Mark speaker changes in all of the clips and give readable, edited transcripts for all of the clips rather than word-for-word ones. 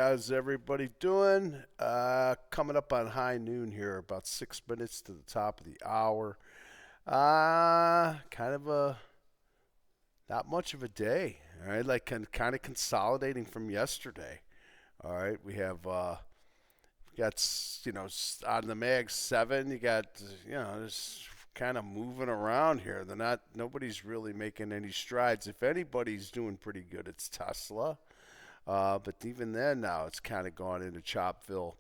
Speaker 1: how's everybody doing? Coming up on high noon here, about 6 minutes to the top of the hour. Kind of a not much of a day. All right, like kind of consolidating from yesterday. All right, we got on the mag 7. You got just kind of moving around here. Nobody's really making any strides. If anybody's doing pretty good, it's Tesla. But even then, now it's kind of gone into Chopville.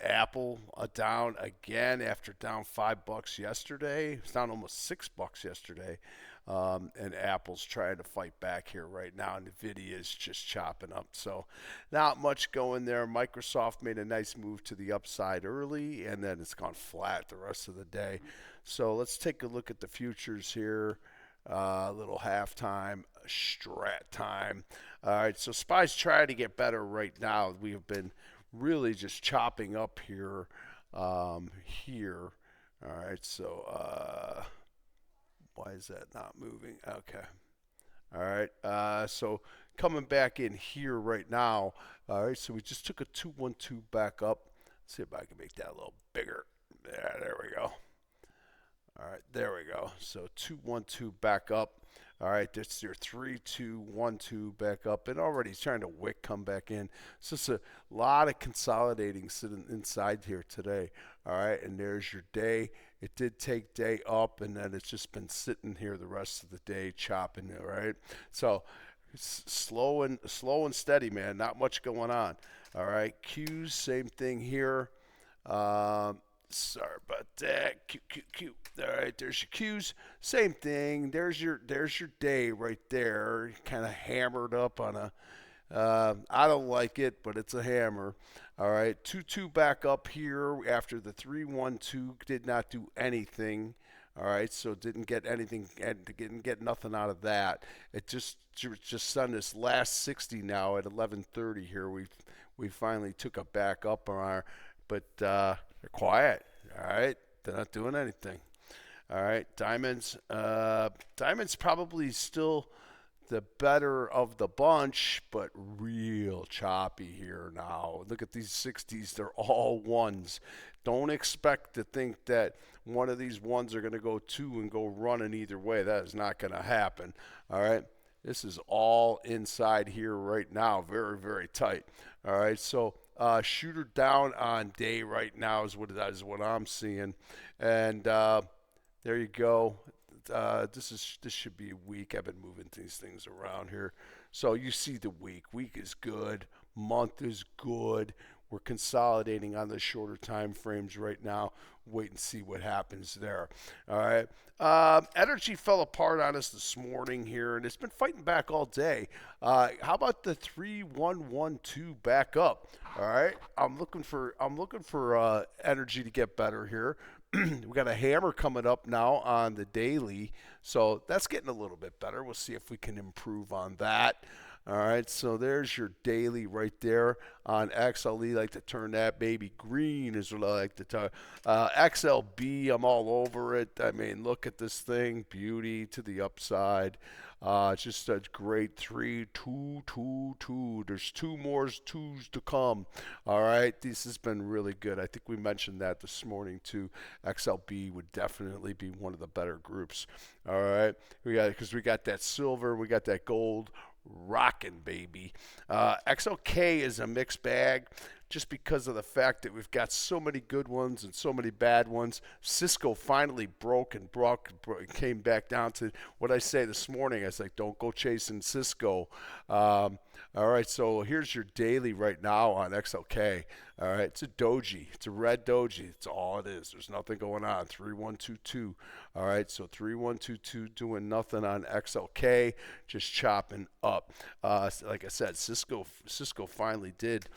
Speaker 1: Apple down again after down $5 yesterday. It's down almost $6 yesterday. And Apple's trying to fight back here right now. Nvidia is just chopping up. So not much going there. Microsoft made a nice move to the upside early, and then it's gone flat the rest of the day. So let's take a look at the futures here. A little halftime strat time. All right, so SPY's trying to get better right now. We have been really just chopping up here. Here. All right, so why is that not moving? Okay. All right, so coming back in here right now. All right, so we just took a 212 back up. Let's see if I can make that a little bigger. Yeah, there we go. All right, there we go. So 212 back up. All right, that's your 3-2-1-2 back up, and already he's trying to wick come back in. It's just a lot of consolidating sitting inside here today. All right, and there's your day. It did take day up, and then it's just been sitting here the rest of the day chopping it. Right, so slow and steady, man. Not much going on. All right, Qs, same thing here. Sorry about that. Q. All right, there's your Qs. Same thing. There's your day right there. Kind of hammered up on a. I don't like it, but it's a hammer. All right, 2-2 back up here after the 3-1-2 did not do anything. All right, so didn't get anything, didn't get nothing out of that. It just on this last 60 now at 11:30 here. We finally took a back up on our, but they're quiet. All right, they're not doing anything. All right, diamonds. Diamonds probably still the better of the bunch, but real choppy here now. Look at these 60s. They're all ones. Don't expect to think that one of these ones are going to go 2 and go running either way. That is not going to happen. All right, this is all inside here right now. Very, very tight. All right, so shooter down on day right now is what I'm seeing. And there you go. This should be a week. I've been moving these things around here. So you see the week. Week is good. Month is good. We're consolidating on the shorter time frames right now. Wait and see what happens there. All right. Energy fell apart on us this morning here, and it's been fighting back all day. How about the 3-1-1-2 back up? All right. I'm looking for energy to get better here. We got a hammer coming up now on the daily, so that's getting a little bit better. We'll see if we can improve on that. All right, so there's your daily right there on XLE. Like to turn that baby green is what I like to tell. XLB, I'm all over it. I mean, look at this thing, beauty to the upside. Just a great 3, 2, 2, 2. There's 2 more 2s to come. All right, this has been really good. I think we mentioned that this morning too. XLB would definitely be one of the better groups. All right, we got that silver, we got that gold. Rocking, baby. XLK is a mixed bag just because of the fact that we've got so many good ones and so many bad ones. Cisco finally broke, came back down to what I say this morning. I was like, don't go chasing Cisco. All right, so here's your daily right now on XLK. All right, it's a doji. It's a red doji. It's all it is. There's nothing going on. 3122. All right, so 3122 doing nothing on XLK, just chopping up. Like I said, Cisco finally did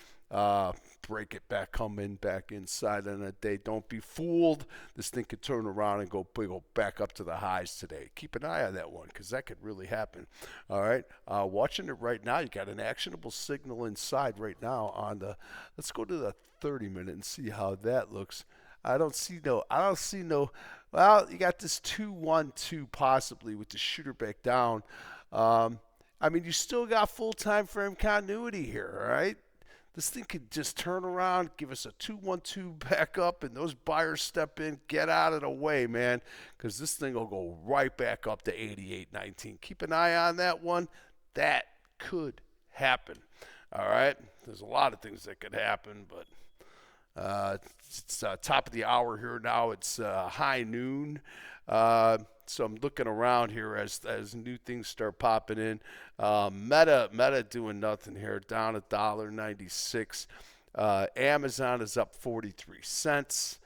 Speaker 1: break it back, come in back inside on a day. Don't be fooled. This thing could turn around and go back up to the highs today. Keep an eye on that one because that could really happen. All right, watching it right now. You got an actionable signal inside right now on the. Let's go to the 30-minute and see how that looks. I don't see no. Well, you got this 2-1-2 possibly with the shooter back down. I mean, you still got full time frame continuity here, all right? this thing could just turn around, give us a 2-1-2 back up, and those buyers step in, get out of the way, man, because this thing will go right back up to 88.19. Keep an eye on that one. That could happen. All right. There's a lot of things that could happen, but it's top of the hour here now. It's high noon. So I'm looking around here as new things start popping in. Meta doing nothing here, down $1.96. Amazon is up 43 cents.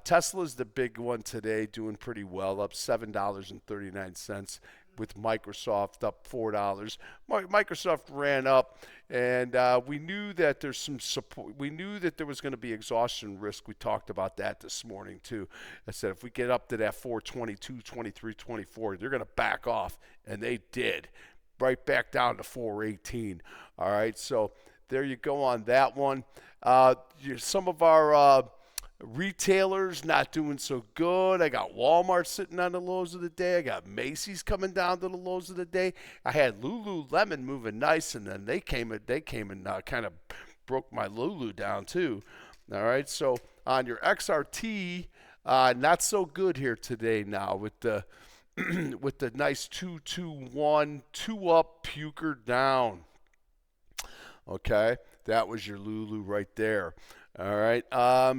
Speaker 1: Tesla's the big one today, doing pretty well, up $7.39. With Microsoft up $4. Microsoft ran up, and we knew that there's some support. We knew that there was going to be exhaustion risk. We talked about that this morning too. I said if we get up to that 422, 23, 24, they're going to back off, and they did, right back down to 418. All right, so there you go on that one. Some of our retailers not doing so good. I got Walmart sitting on the lows of the day. I got Macy's coming down to the lows of the day. I had Lululemon moving nice, and then they came and kind of broke my Lulu down too. All right, so on your XRT, not so good here today now with the with the nice 2-2-1, 2 up, puker down. Okay, that was your Lulu right there. All right,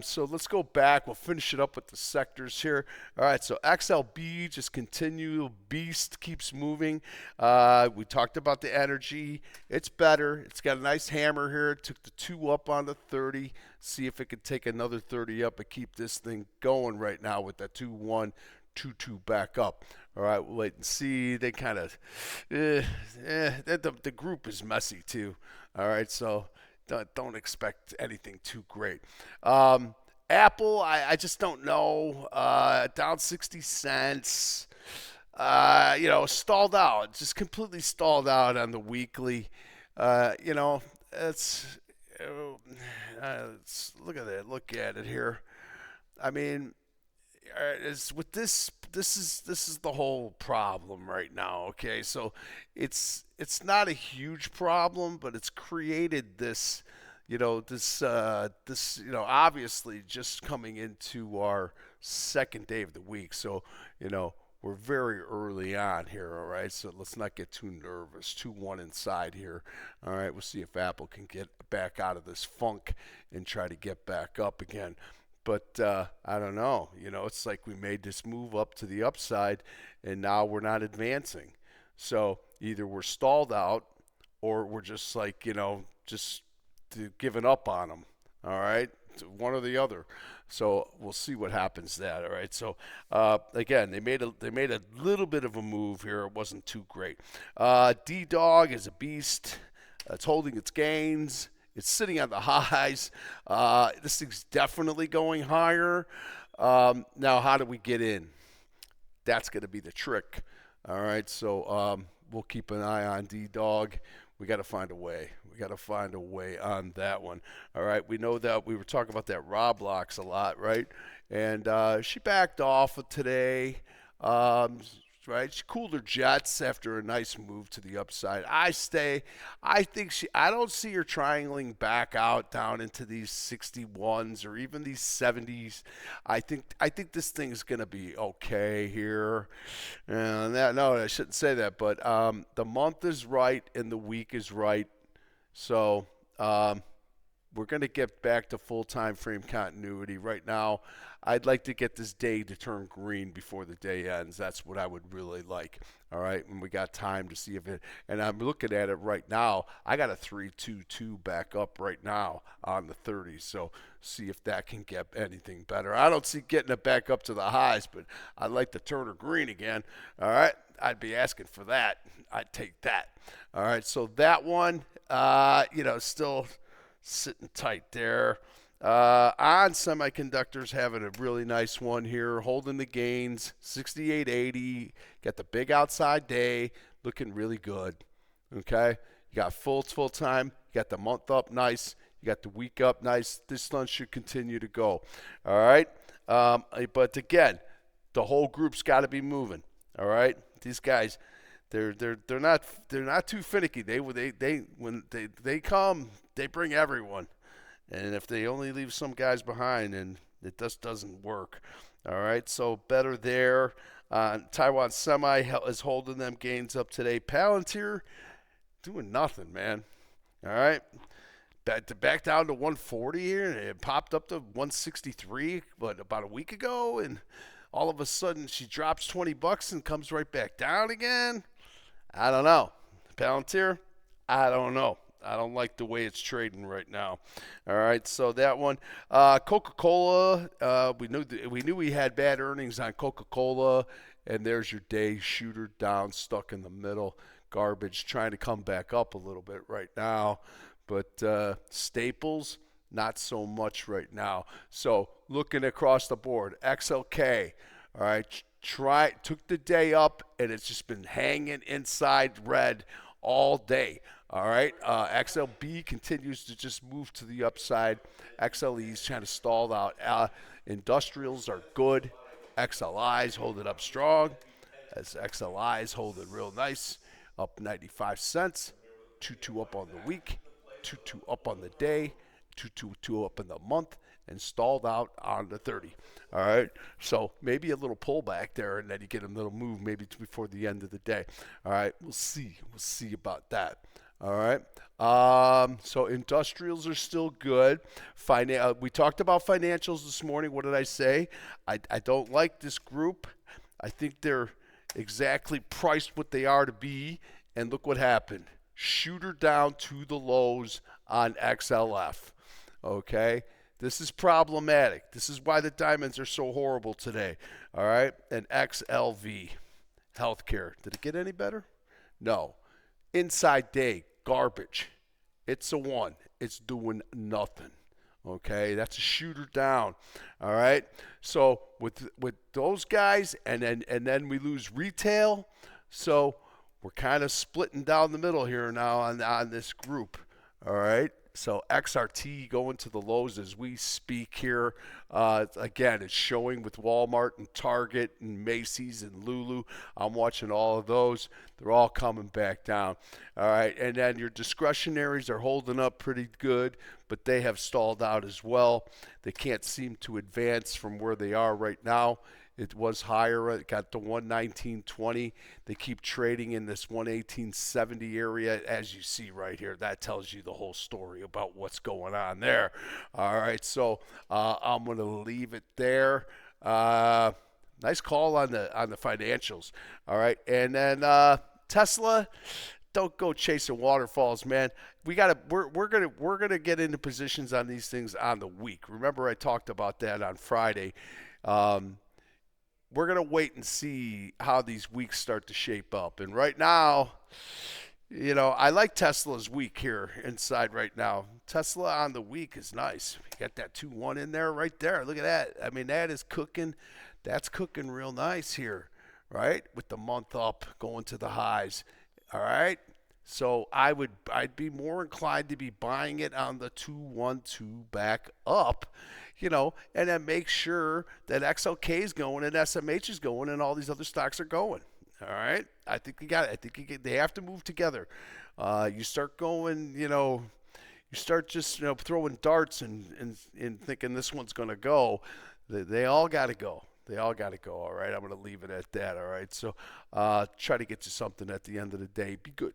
Speaker 1: so let's go back. We'll finish it up with the sectors here. All right, so XLB just continue. Beast keeps moving. We talked about the energy. It's better. It's got a nice hammer here. It took the 2 up on the 30. See if it could take another 30 up and keep this thing going right now with that 2-1, 2-2 back up. All right, we'll wait and see. They kind of, the group is messy too. All right, so don't expect anything too great. Apple, I just don't know. Down 60 cents. Stalled out. Just completely stalled out on the weekly. Let's look at it. Look at it here. I mean, with this is the whole problem right now. Okay, so it's not a huge problem, but it's created this, obviously just coming into our second day of the week. So we're very early on here. All right, so let's not get too nervous. 2-1 inside here. All right, we'll see if Apple can get back out of this funk and try to get back up again. But I don't know. It's like we made this move up to the upside, and now we're not advancing. So either we're stalled out, or we're just like, just giving up on them. All right, one or the other. So we'll see what happens there. All right. So again, they made a little bit of a move here. It wasn't too great. D-Dog is a beast. It's holding its gains. It's sitting on the highs. This thing's definitely going higher. Now, how do we get in? That's going to be the trick. All right, so we'll keep an eye on D-Dog. We got to find a way. We got to find a way on that one. All right, we know that we were talking about that Roblox a lot, right? And she backed off today. Right, she cooled her jets after a nice move to the upside. I don't see her triangling back out down into these 61s or even these 70s. I think this thing's gonna be okay here. No, I shouldn't say that, but the month is right and the week is right. So we're gonna get back to full time frame continuity right now. I'd like to get this day to turn green before the day ends. That's what I would really like. All right, and we got time to see if it. And I'm looking at it right now. I got a 3-2-2 back up right now on the 30. So see if that can get anything better. I don't see getting it back up to the highs, but I'd like to turn her green again. All right, I'd be asking for that. I'd take that. All right, so that one, still sitting tight there. On semiconductors, having a really nice one here, holding the gains, 68.80. Got the big outside day, looking really good. Okay, you got full time. You got the month up nice. You got the week up nice. This one should continue to go. All right, but again, the whole group's got to be moving. All right, these guys, they're not too finicky. They when they come, they bring everyone. And if they only leave some guys behind, and it just doesn't work. All right, so better there. Taiwan Semi is holding them gains up today. Palantir doing nothing, man. All right, back down to 140 here, and it popped up to 163, but about a week ago, and all of a sudden she drops $20 and comes right back down again. I don't know. Palantir, I don't know. I don't like the way it's trading right now. All right, so that one, Coca-Cola. We knew we had bad earnings on Coca-Cola, and there's your day shooter down, stuck in the middle, garbage, trying to come back up a little bit right now, but Staples, not so much right now. So looking across the board, XLK. All right, took the day up, and it's just been hanging inside red all day. All right, XLB continues to just move to the upside. XLE's trying to stall out. Industrials are good. XLI's holding up strong. As XLI's holding real nice, up 95 cents. 2-2 up on the week, 2-2 up on the day, 2-2 up in the month, and stalled out on the 30. All right, so maybe a little pullback there, and then you get a little move maybe before the end of the day. All right, we'll see. We'll see about that. All right. So industrials are still good. We talked about financials this morning. What did I say? I don't like this group. I think they're exactly priced what they are to be. And look what happened. Shooter down to the lows on XLF. Okay. This is problematic. This is why the diamonds are so horrible today. All right. And XLV, healthcare. Did it get any better? No. Inside day, garbage. It's a 1. It's doing nothing. Okay, that's a shooter down. All right. So with those guys, and then we lose retail. So we're kind of splitting down the middle here now on this group. All right. So XRT going to the lows as we speak here. Again, it's showing with Walmart and Target and Macy's and Lulu. I'm watching all of those. They're all coming back down. All right, and then your discretionaries are holding up pretty good, but they have stalled out as well. They can't seem to advance from where they are right now. It was higher. It got to 119.20. They keep trading in this 118.70 area, as you see right here. That tells you the whole story about what's going on there. All right, so I'm going to leave it there. Nice call on the financials. All right, and then Tesla. Don't go chasing waterfalls, man. We're gonna get into positions on these things on the week. Remember, I talked about that on Friday. We're going to wait and see how these weeks start to shape up. And right now, I like Tesla's week here inside right now. Tesla on the week is nice. You got that 2-1 in there right there. Look at that. I mean, that is cooking. That's cooking real nice here, right? With the month up going to the highs. All right. So I'd be more inclined to be buying it on the 2-1-2 back up. And then make sure that XLK is going and SMH is going and all these other stocks are going. All right, I think we got it. I think they have to move together. You start going, you start just throwing darts and thinking this one's going to go. They all got to go. They all got to go. All right, I'm going to leave it at that. All right, so try to get you something at the end of the day. Be good.